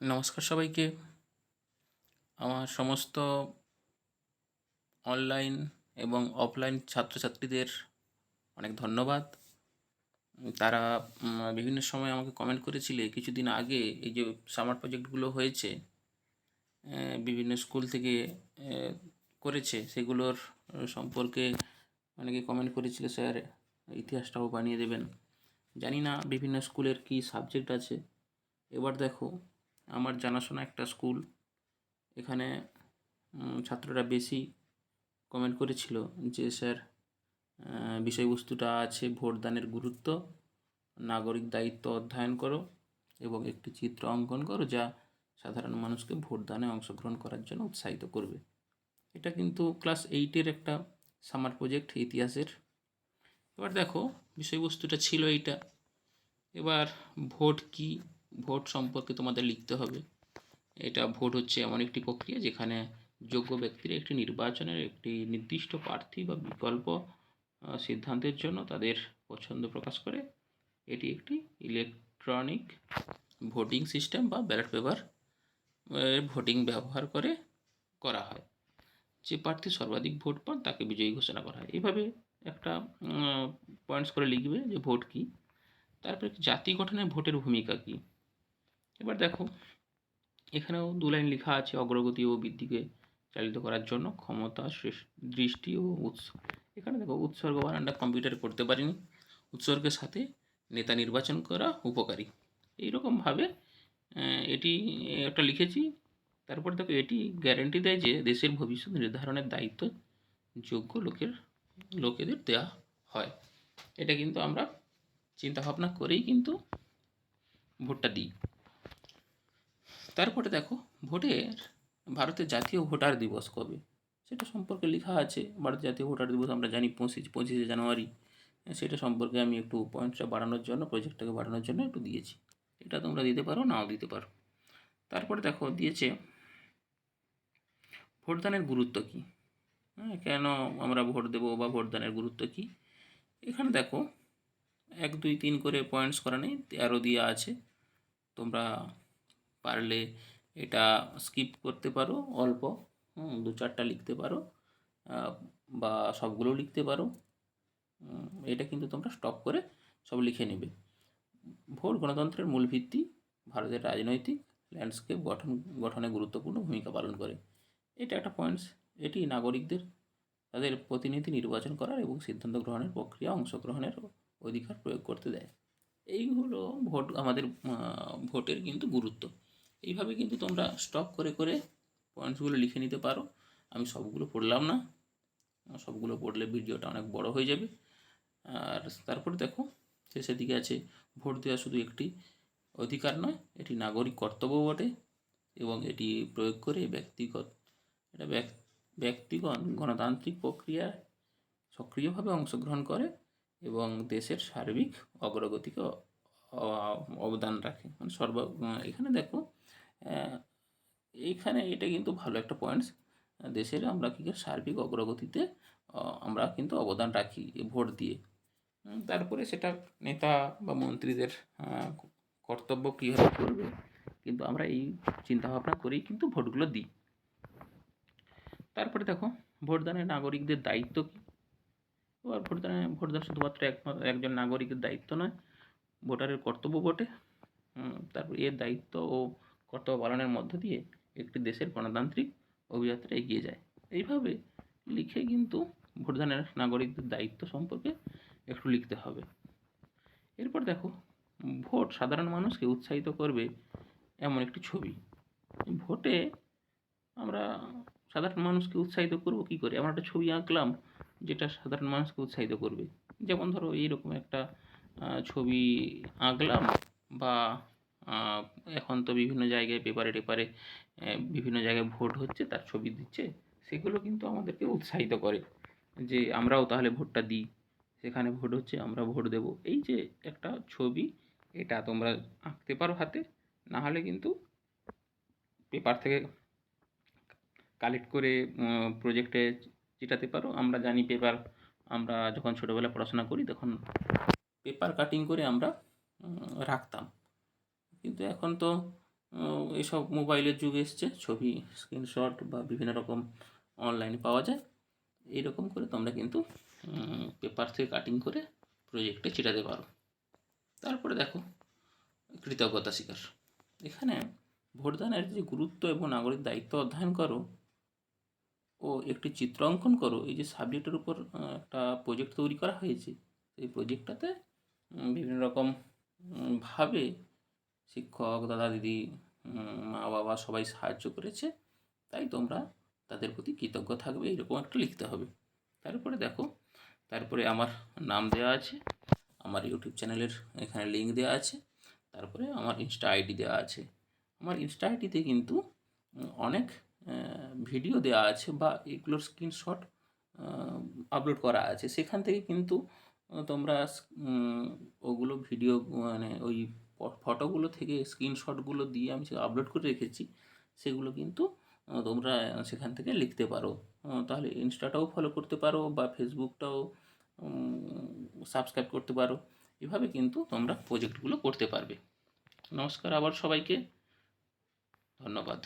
নমস্কার সবাইকে। আমার সমস্ত অনলাইন এবং অফলাইন ছাত্রছাত্রীদের অনেক ধন্যবাদ। তারা বিভিন্ন সময় আমাকে কমেন্ট করেছিলে কিছুদিন আগে এই যে সামার প্রজেক্টগুলো হয়েছে, বিভিন্ন স্কুল থেকে করেছে, সেগুলোর সম্পর্কে অনেকে কমেন্ট করেছিল, স্যার ইতিহাসটাও বানিয়ে দেবেন। জানি না বিভিন্ন স্কুলের কী সাবজেক্ট আছে। এবার দেখো, আমার জানাশোনা একটা স্কুল, এখানে ছাত্ররা বেশি কমেন্ট করেছিল যে স্যার বিষয়বস্তুটা আছে ভোটদানের গুরুত্ব, নাগরিক দায়িত্ব অধ্যয়ন করো এবং একটি চিত্র অঙ্কন করো যা সাধারণ মানুষকে ভোটদানে অংশগ্রহণ করার জন্য উৎসাহিত করবে। এটা কিন্তু ক্লাস 8-এর একটা সামার প্রজেক্ট ইতিহাসের। এবার দেখো, বিষয়বস্তুটা ছিল এইটা। এবার ভোট কি, ভোট সম্পর্কে তোমাদের লিখতে হবে। এটা ভোট হচ্ছে এমন একটি প্রক্রিয়া যেখানে যোগ্য ব্যক্তিরা একটি নির্বাচনের একটি নির্দিষ্ট প্রার্থী বা বিকল্প সিদ্ধান্তের জন্য তাদের পছন্দ প্রকাশ করে। এটি একটি ইলেকট্রনিক ভোটিং সিস্টেম বা ব্যালট পেপার ভোটিং ব্যবহার করে করা হয়। যে প্রার্থী সর্বাধিক ভোট পান তাকে বিজয়ী ঘোষণা করা হয়। এইভাবে একটা পয়েন্টস করে লিখবে যে ভোট কী। তারপরে জাতি গঠনে ভোটের ভূমিকা কী। এবার দেখো, এখানেও 2 লাইন লেখা আছে, অগ্রগতি ও বৃদ্ধিকে চালিত করার জন্য ক্ষমতা, দৃষ্টি ও এখানে দেখো, উৎসর্গ বানানটা কম্পিউটারে করতে পারিনি। উৎসর্গের সাথে নেতা নির্বাচন করা উপকারী, এইরকমভাবে এটি একটা লিখেছি। তারপর দেখো, এটি গ্যারেন্টি দেয় যে দেশের ভবিষ্যৎ নির্ধারণের দায়িত্ব যোগ্য লোকেদের দেওয়া হয়। এটা কিন্তু আমরা চিন্তাভাবনা করেই কিন্তু ভোটটা দিই। তারপরে দেখো, ভারতের জাতীয় ভোটার দিবস কবে সেটা সম্পর্কে লেখা আছে। ভারতের জাতীয় ভোটার দিবস আমরা জানি 25শে জানুয়ারি। সেটা সম্পর্কে আমি একটু পয়েন্টসটা বাড়ানোর জন্য, প্রজেক্টটাকে বাড়ানোর জন্য একটু দিয়েছি। এটা তোমরা দিতে পারো, নাও দিতে পারো। তারপরে দেখো দিয়েছে ভোটদানের গুরুত্ব কী, কেন আমরা ভোট দেবো বা ভোটদানের গুরুত্ব কী। এখানে দেখো 1, 2, 3 করে পয়েন্টস করা নেই, 13 দেওয়া আছে। তোমরা পারলে এটা স্কিপ করতে পারো, অল্প 2-4টা লিখতে পারো, বা সবগুলো লিখতে পারো। এটা কিন্তু তোমরা স্টপ করে সব লিখে নেবে। ভোট গণতন্ত্রের মূল ভিত্তি, ভারতের রাজনৈতিক ল্যান্ডস্কেপ গঠনে গুরুত্বপূর্ণ ভূমিকা পালন করে। এটা একটা পয়েন্টস। এটি নাগরিকদের তাদের প্রতিনিধি নির্বাচন করার এবং সিদ্ধান্ত গ্রহণের প্রক্রিয়া অংশগ্রহণের অধিকার প্রয়োগ করতে দেয়। এইগুলো আমাদের ভোটের কিন্তু গুরুত্ব। এইভাবে কিন্তু তোমরা স্টপ করে করে পয়েন্টসগুলো লিখে নিতে পারো। আমি সবগুলো পড়লাম না, সবগুলো পড়লে ভিডিওটা অনেক বড় হয়ে যাবে। আর তারপরে দেখো, শেষের দিকে আছে ভোট দেওয়া শুধু একটি অধিকার নয়, এটি নাগরিক কর্তব্য বটে এবং এটি প্রয়োগ করে ব্যক্তিগণ গণতান্ত্রিক প্রক্রিয়ায় সক্রিয়ভাবে অংশগ্রহণ করে এবং দেশের সার্বিক অগ্রগতিকে অবদান রাখে। মানে এখানে দেখো, এইখানে এটা কিন্তু ভালো একটা পয়েন্টস। দেশের আমরা কী সার্বিক অগ্রগতিতে আমরা কিন্তু অবদান রাখি ভোট দিয়ে। তারপরে সেটা নেতা বা মন্ত্রীদের কর্তব্য কীভাবে করবে, কিন্তু আমরা এই চিন্তাভাবনা করেই কিন্তু ভোটগুলো দিই। তারপরে দেখো, ভোটদানে নাগরিকদের দায়িত্ব কী। এবার ভোটদান শুধুমাত্র একজন নাগরিকের দায়িত্ব নয়, ভোটারের কর্তব্য বটে। তারপর এর দায়িত্ব ও কর্তব্য পালনের মধ্য দিয়ে একটি দেশের গণতান্ত্রিক অভিযাত্রা এগিয়ে যায়। এইভাবে লিখে কিন্তু ভোটদানের নাগরিকদের দায়িত্ব সম্পর্কে একটু লিখতে হবে। এরপর দেখো, ভোট সাধারণ মানুষকে উৎসাহিত করবে এমন একটি ছবি। ভোটে আমরা সাধারণ মানুষকে উৎসাহিত করব কী করে, আমরা একটা ছবি আঁকলাম যেটা সাধারণ মানুষকে উৎসাহিত করবে। যেমন ধরো এইরকম একটা ছবি আঁকলাম, বা এখন তো বিভিন্ন জায়গায় পেপারে টেপারে বিভিন্ন জায়গায় ভোট হচ্ছে, তার ছবি দিচ্ছে, সেগুলো কিন্তু আমাদেরকে উৎসাহিত করে যে আমরাও তাহলে ভোটটা দিই, সেখানে ভোট হচ্ছে আমরা ভোট দেব। এই যে একটা ছবি, এটা তোমরা আঁকতে পারো হাতে, না হলে কিন্তু পেপার থেকে কালেক্ট করে প্রজেক্টে চিটাতে পারো। আমরা জানি আমরা যখন ছোটোবেলায় পড়াশোনা করি তখন পেপার কাটিং করে আমরা রাখতাম, কিন্তু এখন তো এসব মোবাইলের যুগ এসছে, ছবি স্ক্রিনশট বা বিভিন্ন রকম অনলাইনে পাওয়া যায়। এইরকম করে তোমরা কিন্তু পেপার থেকে কাটিং করে প্রজেক্টে চিটাতে পারো। তারপরে দেখো কৃতজ্ঞতা স্বীকার। এখানে ভোটদানের যে গুরুত্ব এবং নাগরিক দায়িত্ব অধ্যয়ন করো ও একটি চিত্র অঙ্কন করো, এই যে সাবজেক্টের উপর একটা প্রজেক্ট তৈরি করা হয়েছে, এই প্রজেক্টটাতে বিভিন্ন রকম ভাবে শিক্ষক, দাদা দিদি, মা বাবা সবাই সাহায্য করেছে, তাই তোমরা তাদের প্রতি কৃতজ্ঞ থাকবে, এইরকম একটা লিখতে হবে। তারপরে দেখো, তারপরে আমার নাম দেওয়া আছে, আমার ইউটিউব চ্যানেলের এখানে লিঙ্ক দেওয়া আছে, তারপরে আমার ইনস্টা আইডি দেওয়া আছে। আমার ইনস্টা আইডিতে কিন্তু অনেক ভিডিও দেওয়া আছে বা এগুলোর স্ক্রিনশট আপলোড করা আছে, সেখান থেকে কিন্তু তোমরা ওগুলো ভিডিও মানে ওই ফটোগুলো থেকে স্ক্রিনশটগুলো দিয়ে আমি আপলোড করে রেখেছি, সেগুলো কিন্তু তোমরা সেখান থেকে লিখতে পারো। তাহলে ইনস্টাটাও ফলো করতে পারো বা ফেসবুকটাও সাবস্ক্রাইব করতে পারো। এভাবে কিন্তু তোমরা প্রজেক্টগুলো করতে পারবে। নমস্কার আবার সবাইকে, ধন্যবাদ।